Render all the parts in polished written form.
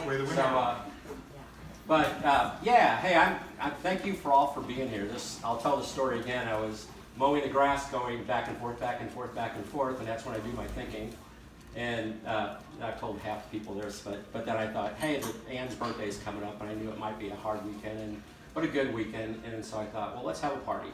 We're the So, winner. yeah, hey, I thank you for all for being here. I'll tell the story again. I was mowing the grass, going back and forth, back and forth, back and forth, and that's when I do my thinking. And I've told half the people this, but then I thought, hey, Ann's birthday is coming up, and I knew it might be a hard weekend, but a good weekend. And so I thought, well, let's have a party.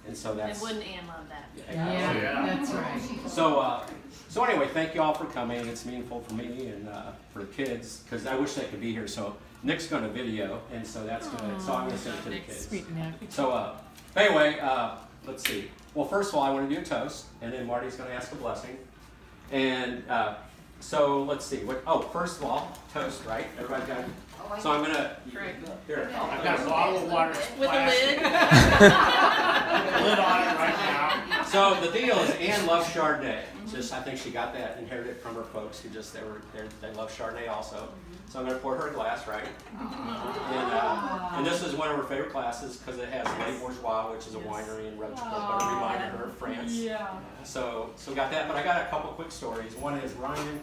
And so that's. And wouldn't Ann love that? Yeah, that's right. So anyway, thank you all for coming. It's meaningful for me and for the kids, because I wish they could be here. So Nick's going to video, and so I'm going to send it to the kids. Sweet Nick. So anyway, let's see. Well, first of all, I want to do a toast, and then Marty's going to ask a blessing. And so let's see. First of all, toast, right? Everybody got it? So I'm going to, here. I've got a bottle of water. With a lid? Lid on it right now. So the deal is Ann loves Chardonnay. I think she got that inherited from her folks who they love Chardonnay also. So I'm going to pour her a glass, right? And this is one of her favorite glasses because it has Le Bourgeois, which is a winery in Rochefort, but it reminded her of France. Yeah. So got that, but I got a couple quick stories. One is Ryan,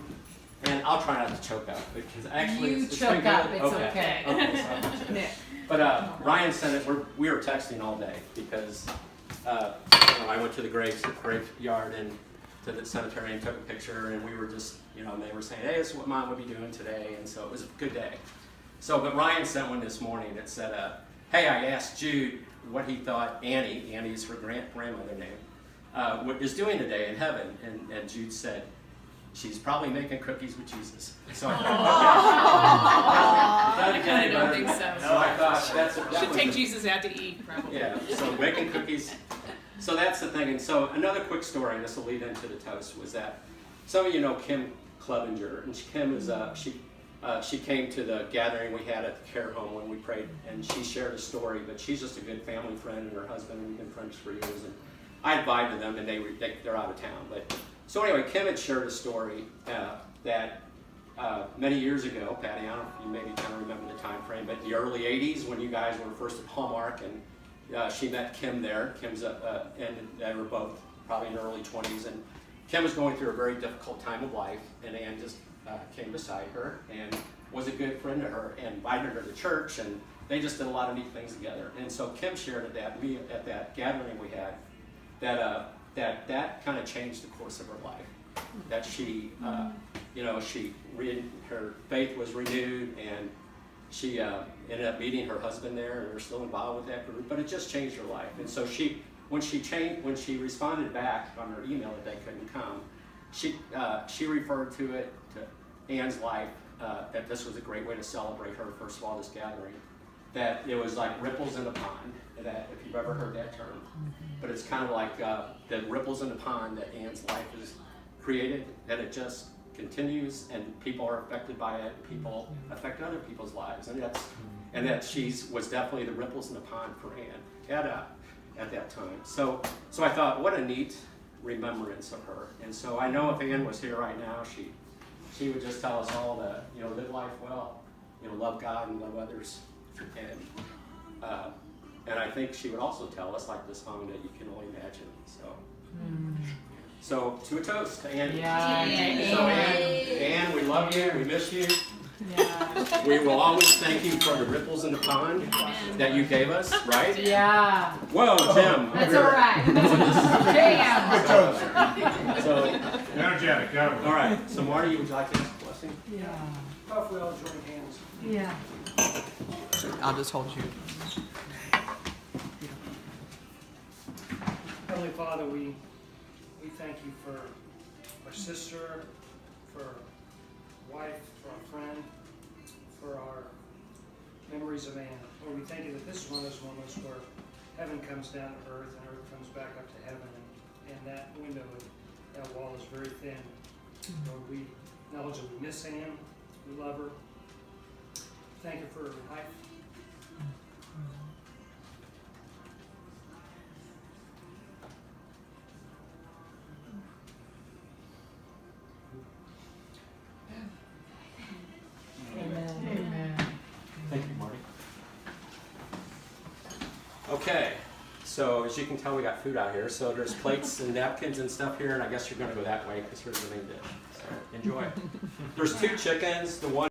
and I'll try not to choke up because actually it's choke been up, good. it's okay. So I'm not gonna choke. Nick. But Ryan sent it. We were texting all day because I went to the graveyard and to the cemetery and took a picture, and we were just, they were saying, hey, this is what Mom would be doing today, and so it was a good day. So, but Ryan sent one this morning that said, hey, I asked Jude what he thought Annie's her grandmother name, what is doing today in heaven, and Jude said, she's probably making cookies with Jesus. So I thought, okay. I don't think so. So I thought that Should was take Jesus out to eat, probably. yeah, so making cookies. So that's the thing. And so another quick story, and this will lead into the toast, was that some of you know Kim Clevenger, and Kim is she came to the gathering we had at the care home when we prayed, and she shared a story. But she's just a good family friend, and her husband, and we've been friends for years. And I invited them, and they're out of town. But so anyway, Kim had shared a story that many years ago, Patty, I don't know if you maybe kind of remember the time frame, but the early '80s when you guys were first at Hallmark, and she met Kim there. Kim's and they were both probably in their early 20s, and Kim was going through a very difficult time of life, and Ann just came beside her and was a good friend to her and invited her to church, and they just did a lot of neat things together. And so Kim shared at that gathering we had that kind of changed the course of her life. That she, her faith was renewed, and she ended up meeting her husband there, and they're still involved with that group. But it just changed her life. And so when she responded back on her email that they couldn't come, she referred to it to Ann's life that this was a great way to celebrate her. First of all, this gathering, that it was like ripples in a pond. That if you've ever heard that term, but it's kind of like the ripples in the pond that Ann's life has created. That it just continues, and people are affected by it. People affect other people's lives, and that she was definitely the ripples in the pond for Ann at that time. So I thought, what a neat remembrance of her. And so I know if Ann was here right now, she would just tell us all to live life well, love God and love others, and I think she would also tell us, like the song, that you can only imagine. So to a toast to Ann. Yeah. So Ann, we love you. We miss you. Yeah. We will always thank you for the ripples in the pond that you gave us, right? Yeah. Whoa, Jim. That's all right. Damn. So, Energetic, go. all right. So Marty, would you like to ask a blessing? Yeah. If we all join hands. Yeah. I'll just hold you. Heavenly Father, we thank you for our sister, for our wife, for our friend, for our memories of Ann. Lord, we thank you that this is one of those moments where heaven comes down to earth and earth comes back up to heaven, and that window, that wall is very thin. Lord, we acknowledge that we miss Ann, we love her. Thank you for her life. Amen. Thank you, Marty. Okay. So as you can tell, we got food out here. So there's plates and napkins and stuff here, and I guess you're going to go that way because here's the main dish. So enjoy. There's 2 chickens. The one